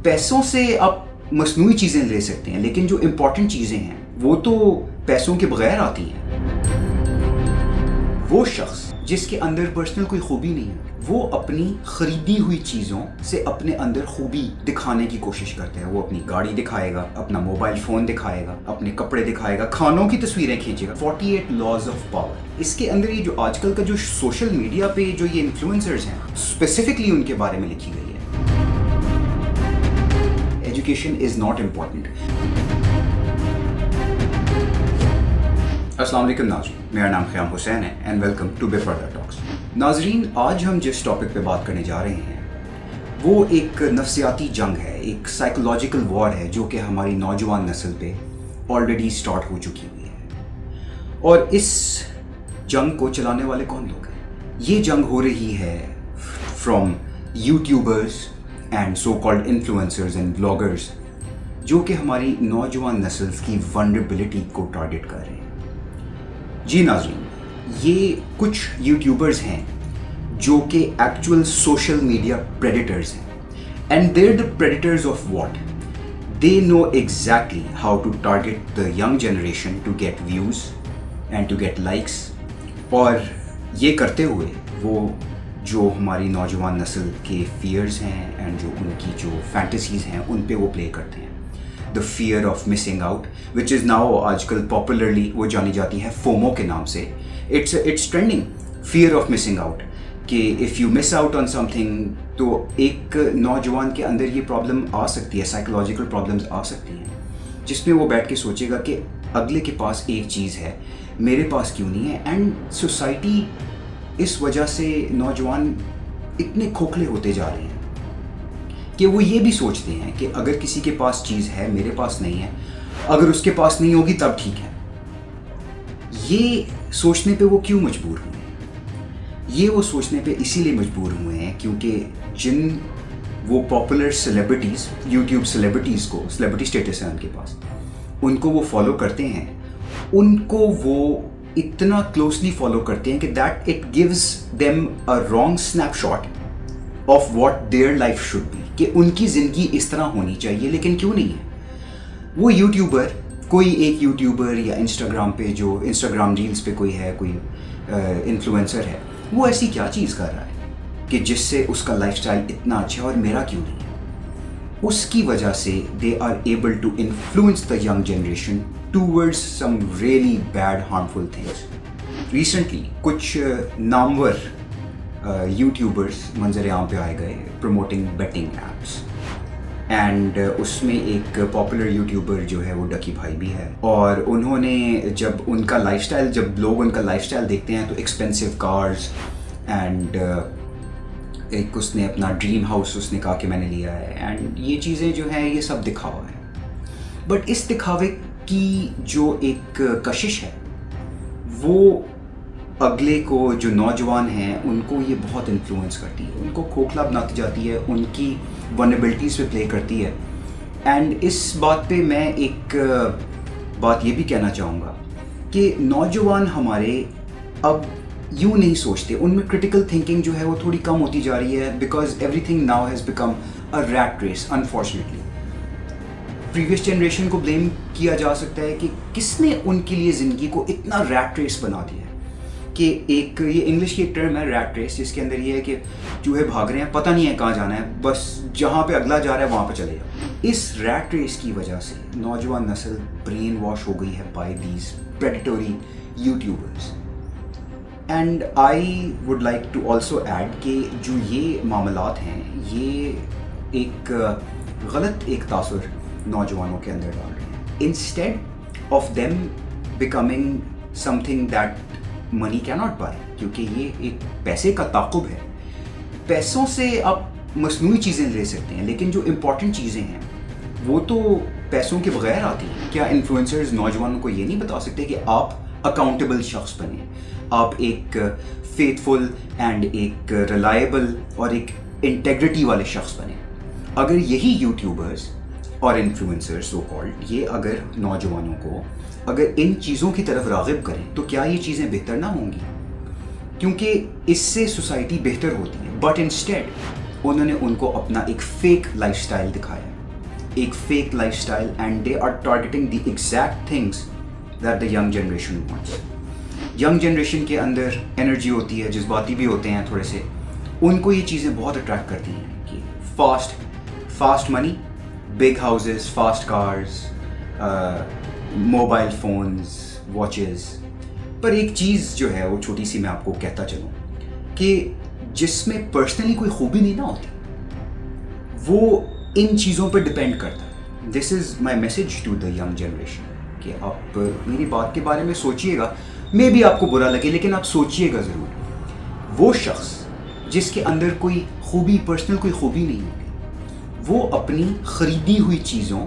पैसों से आप मसनूई चीज़ें ले सकते हैं, लेकिन जो इम्पॉर्टेंट चीज़ें हैं वो तो पैसों के बगैर आती हैं। वो शख्स जिसके अंदर पर्सनल कोई खूबी नहीं है, वो अपनी ख़रीदी हुई चीज़ों से अपने अंदर खूबी दिखाने की कोशिश करते हैं। वो अपनी गाड़ी दिखाएगा, अपना मोबाइल फ़ोन दिखाएगा, अपने कपड़े दिखाएगा, खानों की तस्वीरें खींचेगा। 48 लॉज ऑफ पावर। इसके अंदर ये जो आजकल का जो सोशल मीडिया पे जो ये इन्फ्लुएंसर्स हैं, स्पेसिफिकली उनके बारे में लिखी गई है। Education is not important. अस्सलाम वालेकुम नाज़रीन, मेरा नाम ख़याम हुसैन है एंड वेलकम टू बेपर्दा टॉक्स। नाज़रीन, आज हम जिस टॉपिक पे बात करने जा रहे हैं वो एक नफ्सियाती जंग है, एक साइकोलॉजिकल वॉर है जो कि हमारी नौजवान नस्ल पे ऑलरेडी स्टार्ट हो चुकी हुई है। और इस जंग को चलाने वाले कौन लोग हैं? ये जंग हो रही है from YouTubers and so called influencers and bloggers, जो कि हमारी नौजवान नस्ल की वल्नरेबिलिटी को टारगेट कर रहे हैं। जी नाज़रीन, ये कुछ यूट्यूबर्स हैं जो कि एक्चुअल सोशल मीडिया प्रेडेटर्स हैं। And they're the predators of what? They know exactly how to target the young generation to get views and to get likes. और ये करते हुए वो जो हमारी नौजवान नस्ल के फियर्स हैं एंड जो उनकी जो फैंटेसीज़ हैं उन पे वो प्ले करते हैं। The fear of missing out, which is now आजकल पॉपुलरली वो जानी जाती है फोमो के नाम से। It's trending, fear of missing out, कि if you miss out on something तो एक नौजवान के अंदर ये प्रॉब्लम आ सकती है, साइकोलॉजिकल प्रॉब्लम्स आ सकती हैं, जिसमें वो बैठ के सोचेगा कि अगले के पास एक चीज़ है, मेरे पास क्यों नहीं है। एंड सोसाइटी इस वजह से नौजवान इतने खोखले होते जा रहे हैं कि वो ये भी सोचते हैं कि अगर किसी के पास चीज़ है, मेरे पास नहीं है, अगर उसके पास नहीं होगी तब ठीक है। ये सोचने पे वो क्यों मजबूर हुए हैं? ये वो सोचने पे इसीलिए मजबूर हुए हैं क्योंकि जिन वो पॉपुलर सेलिब्रिटीज़, यूट्यूब सेलिब्रिटीज़ को सेलिब्रिटी स्टेटस है उनके पास, उनको वो फॉलो करते हैं, उनको वो इतना क्लोजली फॉलो करते हैं कि that it gives them a wrong snapshot of what their life should be, कि उनकी ज़िंदगी इस तरह होनी चाहिए, लेकिन क्यों नहीं है। वो यूट्यूबर, कोई एक यूट्यूबर या इंस्टाग्राम पे जो इंस्टाग्राम रील्स पे कोई है, कोई इन्फ्लुएंसर है, वो ऐसी क्या चीज़ कर रहा है कि जिससे उसका लाइफस्टाइल इतना अच्छा है और मेरा क्यों नहीं है। उसकी वजह से they are able to influence the young generation towards some really bad harmful things. Recently कुछ नामवर यूट्यूबर्स मंजर आम पे आए गए प्रमोटिंग बेटिंग एप्स, एंड उसमें एक पॉपुलर यूट्यूबर जो है वो डकी भाई भी है। और उन्होंने जब उनका लाइफस्टाइल, जब लोग उनका लाइफस्टाइल देखते हैं तो एक्सपेंसिव कार्स एंड एक उसने अपना ड्रीम हाउस उसने कहा कि मैंने लिया है, एंड ये चीज़ें जो हैं ये सब दिखावा है। बट इस दिखावे की जो एक कशिश है वो अगले को, जो नौजवान हैं, उनको ये बहुत इन्फ्लुएंस करती है, उनको खोखला बनाती जाती है, उनकी वल्नरेबिलिटीज़ पे प्ले करती है। एंड इस बात पे मैं एक बात ये भी कहना चाहूँगा कि नौजवान हमारे अब यूँ नहीं सोचते, उनमें क्रिटिकल थिंकिंग जो है वो थोड़ी कम होती जा रही है, because everything now has become a rat race unfortunately. Previous generation को ब्लेम किया जा सकता है कि किसने उनके लिए ज़िंदगी को इतना रैट रेस बना दिया है, कि एक ये इंग्लिश की एक टर्म है रैट रेस, जिसके अंदर ये है कि चूहे भाग रहे हैं, पता नहीं है कहाँ जाना है, बस जहाँ पे अगला जा रहा है वहाँ पे चले जाओ। इस रैट रेस की वजह से नौजवान नस्ल ब्रेन वॉश हो गई है by these predatory YouTubers. And I would like to also add कि जो ये मामलात हैं ये एक गलत एक तासुर नौजवानों के अंदर डाल रहे हैं, instead of them becoming something that money can not buy, क्योंकि ये एक पैसे का ताक़ुब है। पैसों से आप मसनूई चीज़ें ले सकते हैं, लेकिन जो इम्पॉर्टेंट चीज़ें हैं वो तो पैसों के बगैर आती हैं। क्या इन्फ्लुएंसर्स नौजवानों को ये नहीं बता सकते कि आप अकाउंटेबल शख्स बने, आप एक फेथफुल एंड एक रिलायबल और एक इंटेग्रिटी वाले शख्स बने? अगर यही यूट्यूबर्स और इन्फ्लुएंसर्स सो कॉल्ड ये अगर नौजवानों को अगर इन चीज़ों की तरफ राग़िब करें तो क्या ये चीज़ें बेहतर ना होंगी? क्योंकि इससे सोसाइटी बेहतर होती है। बट इंस्टेड उन्होंने उनको अपना एक फेक लाइफस्टाइल दिखाया। एक fake lifestyle, and they are targeting the exact things that the young generation wants. Young generation के अंदर एनर्जी होती है, जज्बाती भी होते हैं थोड़े से, उनको ये चीज़ें बहुत अट्रैक्ट करती हैं कि fast money, big houses, fast cars, mobile phones, watches. पर एक चीज़ जो है वो छोटी सी मैं आपको कहता चलूँ कि जिसमें पर्सनली कोई खूबी नहीं ना होती, वो इन चीज़ों पर डिपेंड करता है. This is my message to the young generation कि आप मेरी बात के बारे में सोचिएगा. मे बी आपको बुरा लगे, लेकिन आप सोचिएगा ज़रूर. वो शख्स जिसके अंदर कोई खूबी, पर्सनल कोई खूबी नहीं होती, वो अपनी ख़रीदी हुई चीज़ों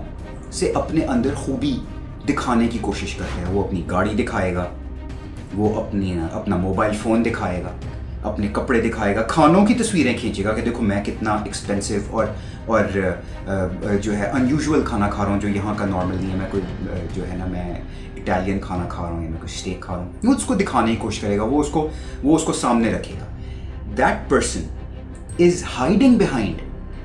से अपने अंदर खूबी दिखाने की कोशिश करता है. वो अपनी गाड़ी दिखाएगा, वो अपना मोबाइल फ़ोन दिखाएगा, अपने कपड़े दिखाएगा, खानों की तस्वीरें खींचेगा कि देखो मैं कितना एक्सपेंसिव और जो है अनयूजुअल खाना खा रहा हूँ, जो यहाँ का नॉर्मल नहीं है. मैं कोई जो है ना, मैं इटालियन खाना खा रहा हूँ या मैं कोई स्टेक खा रहा हूँ. वो उसको दिखाने की कोशिश करेगा, वो उसको सामने रखेगा. That person is hiding behind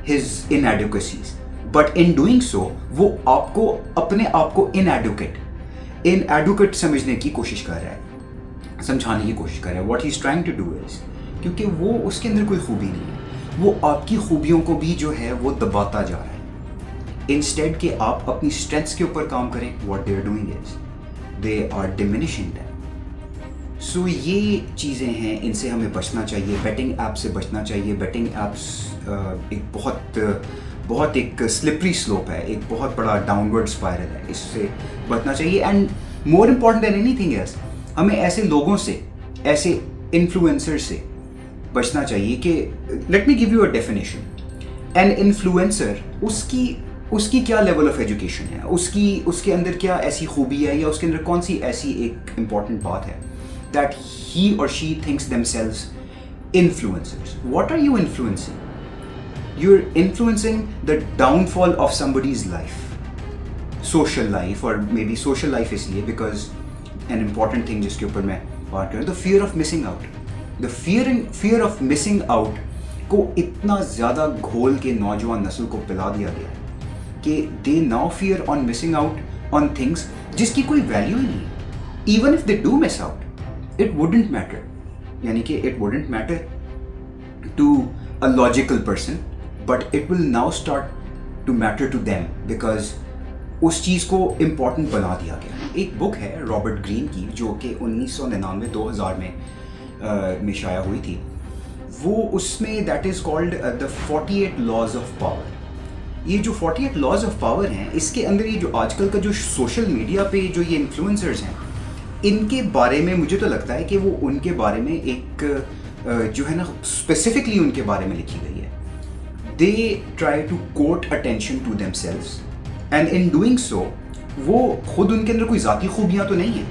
his inadequacies, but in doing so वो आपको अपने आप को इनएडुकेट समझने की कोशिश कर रहा है, समझाने की कोशिश कर रहा है. What he is trying to do is, क्योंकि वो उसके अंदर कोई खूबी नहीं है, वो आपकी खूबियों को भी जो है वो दबाता जा रहा है. इंस्टेड कि आप अपनी स्ट्रेंथ्स के ऊपर काम करें, what they are doing is they are diminishing them. So ये चीज़ें हैं, इनसे हमें बचना चाहिए. बेटिंग ऐप से बचना चाहिए. बेटिंग ऐप्स एक बहुत एक स्लिपरी स्लोप है, एक बहुत बड़ा डाउनवर्ड स्पाइरल है. इससे बचना चाहिए. And more important than anything else, हमें ऐसे लोगों से, ऐसे इन्फ्लुएंसर से बचना चाहिए कि let me give you a definition. An influencer, उसकी क्या लेवल ऑफ एजुकेशन है, उसके अंदर क्या ऐसी खूबी है, या उसके अंदर कौन सी ऐसी एक इम्पॉर्टेंट बात है दैट ही और she thinks themselves influencers. What are you influencing? You are influencing the downfall of somebody's life, social life, और मे बी सोशल लाइफ इसलिए बिकॉज एन इम्पॉर्टेंट थिंग जिसके ऊपर मैं बात करूँ, the fear of missing out. The fear of missing out को इतना ज़्यादा घोल के नौजवान नस्ल को पिला दिया गया है कि they now fear on missing out on things जिसकी कोई वैल्यू ही नहीं है. Even if they do miss out, it wouldn't matter, यानी कि it wouldn't matter to a logical person, but it will now start to matter to them because उस चीज़ को इम्पॉर्टेंट बना दिया गया. एक बुक है रॉबर्ट ग्रीन की जो कि 1999-2000 में शाया हुई थी. वो उसमें that is called the 48 laws of power. ये जो 48 लॉज ऑफ पावर हैं, इसके अंदर ये जो आजकल का जो सोशल मीडिया पे जो ये इन्फ्लुएंसर्स हैं, इनके बारे में मुझे तो लगता है कि वो उनके बारे में एक जो है ना स्पेसिफिकली उनके बारे में लिखी गई है. They try to court attention to themselves, and in doing so वो खुद, उनके अंदर कोई ज़ाती खूबियाँ तो नहीं है,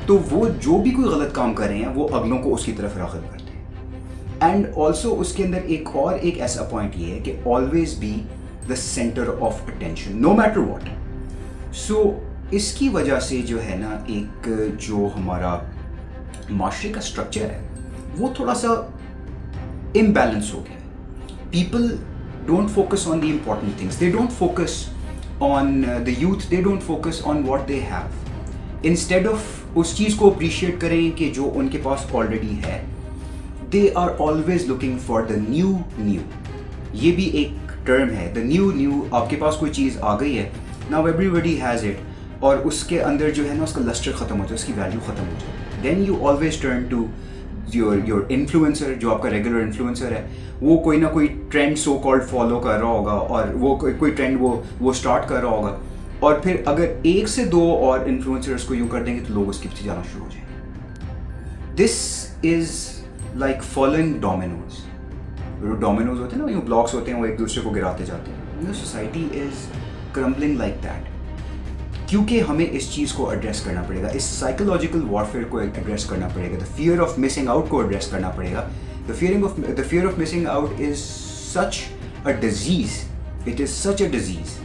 तो वो जो भी कोई गलत काम कर रहे हैं वो अगलों को उसकी तरफ राग़िब करते हैं. एंड ऑल्सो उसके अंदर एक ऐसा पॉइंट ये है कि always be the centre of attention no matter what. So इसकी वजह से जो है ना एक जो हमारा माशरे का स्ट्रक्चर है वो थोड़ा सा इम्बैलेंस हो गया है. People don't focus on the important things, they don't focus on the youth, they don't focus on what they have. Instead of उस चीज़ को appreciate करें कि जो उनके पास already है, they are always looking for the new. ये भी एक term है, the new. आपके पास कोई चीज़ आ गई है, now everybody has it, और उसके अंदर जो है ना उसका luster ख़त्म हो जाए, उसकी value ख़त्म हो जाए. Then you always turn to your influencer, जो आपका रेगुलर इन्फ्लुएंसर है, वो कोई ना कोई ट्रेंड सो कॉल्ड फॉलो कर रहा होगा, और वो कोई ट्रेंड वो स्टार्ट कर रहा होगा, और फिर अगर एक से दो और इन्फ्लुएंसर्स को यूँ कर देंगे तो लोग उसके पीछे जाना शुरू हो जाएंगे. This is like following Domino's. Domino's होते हैं ना, यूँ ब्लॉक्स होते हैं, वो एक दूसरे को गिराते जाते हैं. Society is crumbling like that. क्योंकि हमें इस चीज़ को एड्रेस करना पड़ेगा, इस साइकोलॉजिकल वॉरफेयर को एड्रेस करना पड़ेगा, the fear of missing out को एड्रेस करना पड़ेगा. The fear of missing out is such a disease, it is such a disease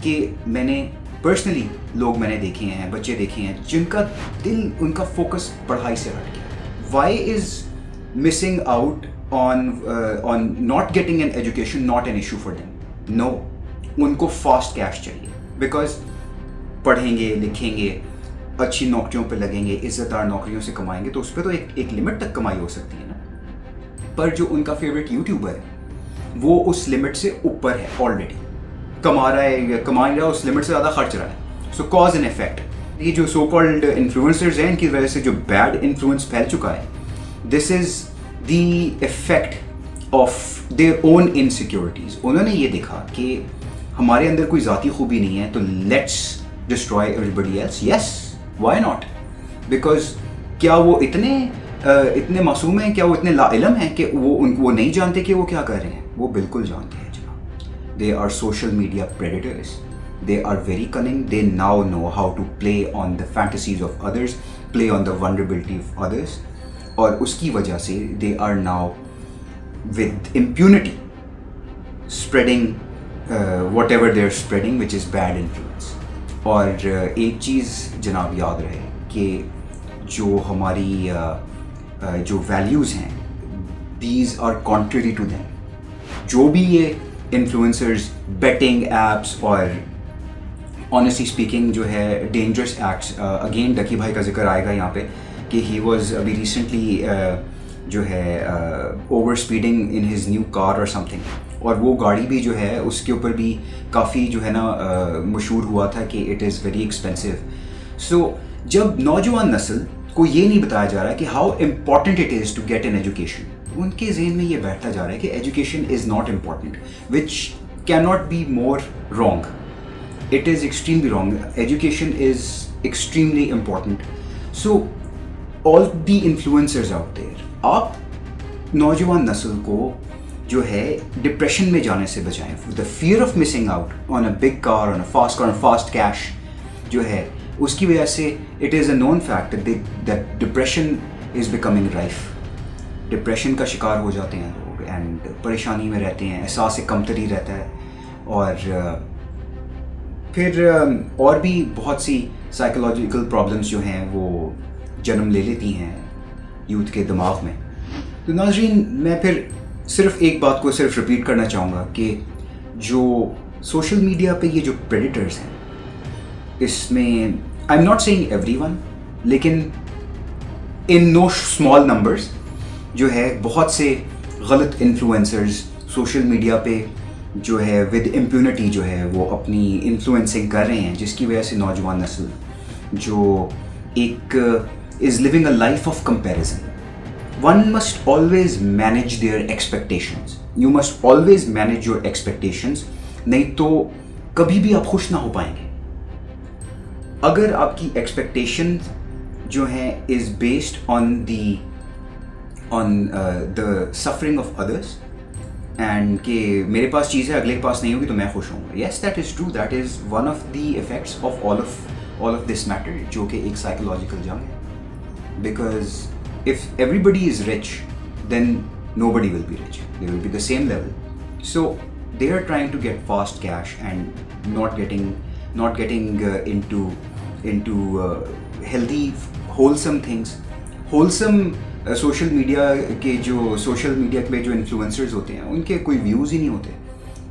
कि मैंने पर्सनली लोग मैंने देखे हैं, बच्चे देखे हैं जिनका दिल, उनका फोकस पढ़ाई से हट गया. Why is missing out on not getting an education not an issue for them? No, उनको फास्ट कैश चाहिए, बिकॉज पढ़ेंगे लिखेंगे अच्छी नौकरियों पे लगेंगे, इज्जतदार नौकरियों से कमाएंगे, तो उस पर तो एक लिमिट तक कमाई हो सकती है ना. पर जो उनका फेवरेट यूट्यूबर है वो उस लिमिट से ऊपर है, ऑलरेडी कमा रहा है, कमा रहा है, उस लिमिट से ज़्यादा खर्च रहा है. सो कॉज एंड इफेक्ट, ये जो सो कॉल्ड इन्फ्लुएंसर्स हैं इनकी वजह से जो बैड इन्फ्लुएंस फैल चुका है, this is the effect of their own insecurities. उन्होंने ये देखा कि हमारे अंदर कोई ज़ाती खूबी नहीं है, तो let's destroy everybody else. Yes, why not? Because क्या वो इतने मासूम हैं, क्या वो इतने लाइलम हैं कि वो नहीं जानते कि वो क्या कर रहे हैं? वो बिल्कुल जानते हैं जनाब. They are social media predators, they are very cunning, they now know how to play on the fantasies of others, play on the vulnerability of others, और उसकी वजह से they are now with impunity spreading whatever they're spreading, which is bad influence. और एक चीज़ जनाब याद रहे कि जो हमारी जो values हैं, these are contrary to them. जो भी ये influencers, betting apps और ऑनेस्टली स्पीकिंग जो है डेंजरस एक्ट्स, अगेन डकी भाई का जिक्र आएगा यहाँ पे कि ही वाज अभी रिसेंटली जो है over speeding in his new car और समथिंग, और वो गाड़ी भी जो है उसके ऊपर भी काफ़ी जो है ना मशहूर हुआ था कि इट इज़ वेरी एक्सपेंसिव. सो जब नौजवान नस्ल को ये नहीं बताया जा रहा कि how important it is to get an education, उनके जहन में ये बैठता जा रहा है कि education is not important, which can not be more wrong. It is extremely wrong. Education is extremely important. So all the influencers out there, आप नौजवान नस्ल को जो है डिप्रेशन में जाने से बचाएं. The fear of missing out on a big car, on a fast car, on fast cash जो है उसकी वजह से it is a known fact that depression is becoming rife. Depression का शिकार हो जाते हैं लोग एंड परेशानी में रहते हैं, एहसास कमतरी रहता है, और फिर और भी बहुत सी साइकोलॉजिकल प्रॉब्लम्स जो हैं वो जन्म ले लेती हैं यूथ के दिमाग में. तो नाज़रीन, मैं फिर सिर्फ एक बात को सिर्फ रिपीट करना चाहूँगा कि जो सोशल मीडिया पे ये जो प्रेडिटर्स हैं, इसमें I am not saying everyone, लेकिन इन नो स्मॉल नंबर्स जो है बहुत से गलत इन्फ्लुएंसर्स सोशल मीडिया पे जो है विद इम्प्यूनिटी जो है वो अपनी इन्फ्लुएंसिंग कर रहे हैं, जिसकी वजह से नौजवान नस्ल जो एक is living a life of comparison. One must always manage there expectations. You must always manage your expectations, नहीं तो कभी भी आप खुश ना हो पाएंगे. अगर आपकी एक्सपेक्टेशन जो है is based on the suffering of others and कि मेरे पास चीज़ है अगले के पास नहीं होगी तो मैं खुश होऊंगा. Yes, that is true. That is one of the effects of all of this matter, जो कि एक साइकोलॉजिकल जंग है. Because if everybody is rich then nobody will be rich. They will be the same level. So they are trying to get fast cash and not getting into healthy, wholesome things. Wholesome social media के जो social media पे जो influencers होते हैं उनके कोई views ही नहीं होते,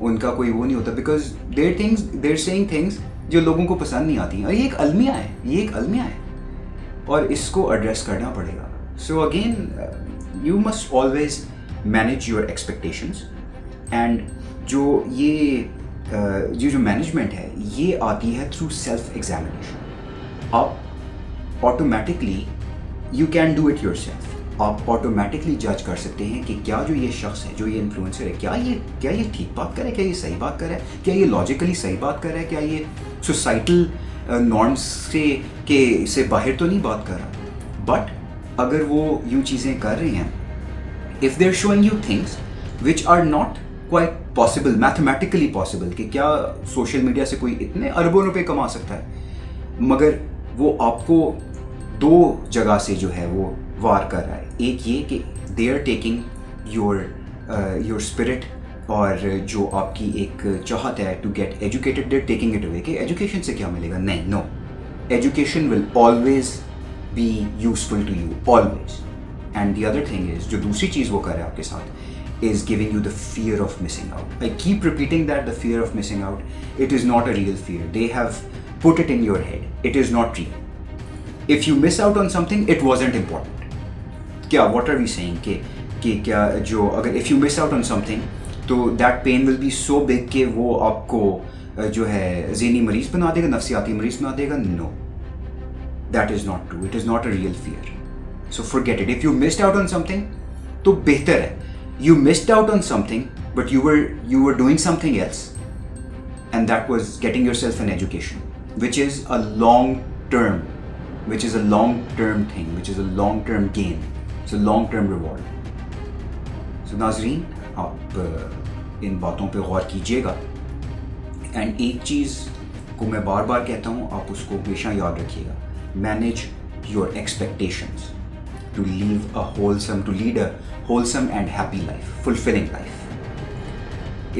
उनका कोई वो नहीं होता, बिकॉज देर सेइंग थिंग्स जो लोगों को पसंद नहीं आती हैं. और ये एक अलमिया है और इसको एड्रेस करना पड़ेगा. So again you must always manage your expectations, and जो मैनेजमेंट है ये आती है थ्रू सेल्फ एग्जामिनेशन. आप automatically you can do it your self. आप ऑटोमेटिकली जज कर सकते हैं कि क्या जो ये शख्स है, जो ये इन्फ्लुएंसर है, क्या ये ठीक बात कर रहा है, क्या ये सही बात कर रहा है, क्या ये लॉजिकली सही बात कर रहा है, क्या ये सोसाइटल नॉर्म्स से बाहर तो नहीं बात कर रहा. बट अगर वो यूँ चीज़ें कर रही हैं, if they are showing you things which are not quite possible, mathematically possible, कि क्या सोशल मीडिया से कोई इतने अरबों रुपए कमा सकता है, मगर वो आपको दो जगह से जो है वो वार कर रहा है. एक ये कि they are taking your spirit, और जो आपकी एक चाहत है to get educated, they are taking it away कि एजुकेशन से क्या मिलेगा. नहीं, no, education will always be useful to you, always. And the other thing is, जो दूसरी चीज़ वो कर रहा है आपके साथ, is giving you the fear of missing out. I keep repeating that, the fear of missing out. It is not a real fear. They have put it in your head. It is not real. If you miss out on something, it wasn't important. Kya, what are we saying? If you miss out on something, تو that pain will be so big کہ وہ آپ کو جو ہے ذہنی مریض بنا دے گا, نفسیاتی مریض بنا دے گا. No, that is not true. It is not a real fear. So forget it. If you missed out on something, تو بہتر ہے. You missed out on something, but you were doing something else, and that was getting yourself an education, which is a long-term thing, which is a long-term gain. It's a long-term reward. So ناظرین, آپ ان باتوں پہ غور کیجیے گا. And ایک چیز کو میں بار بار کہتا ہوں, آپ اس کو ہمیشہ یاد رکھیے گا. Manage your expectations to lead a wholesome and happy life, fulfilling life.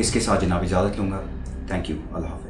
اس کے ساتھ جناب اجازت لوں گا. Thank you. اللہ حافظ.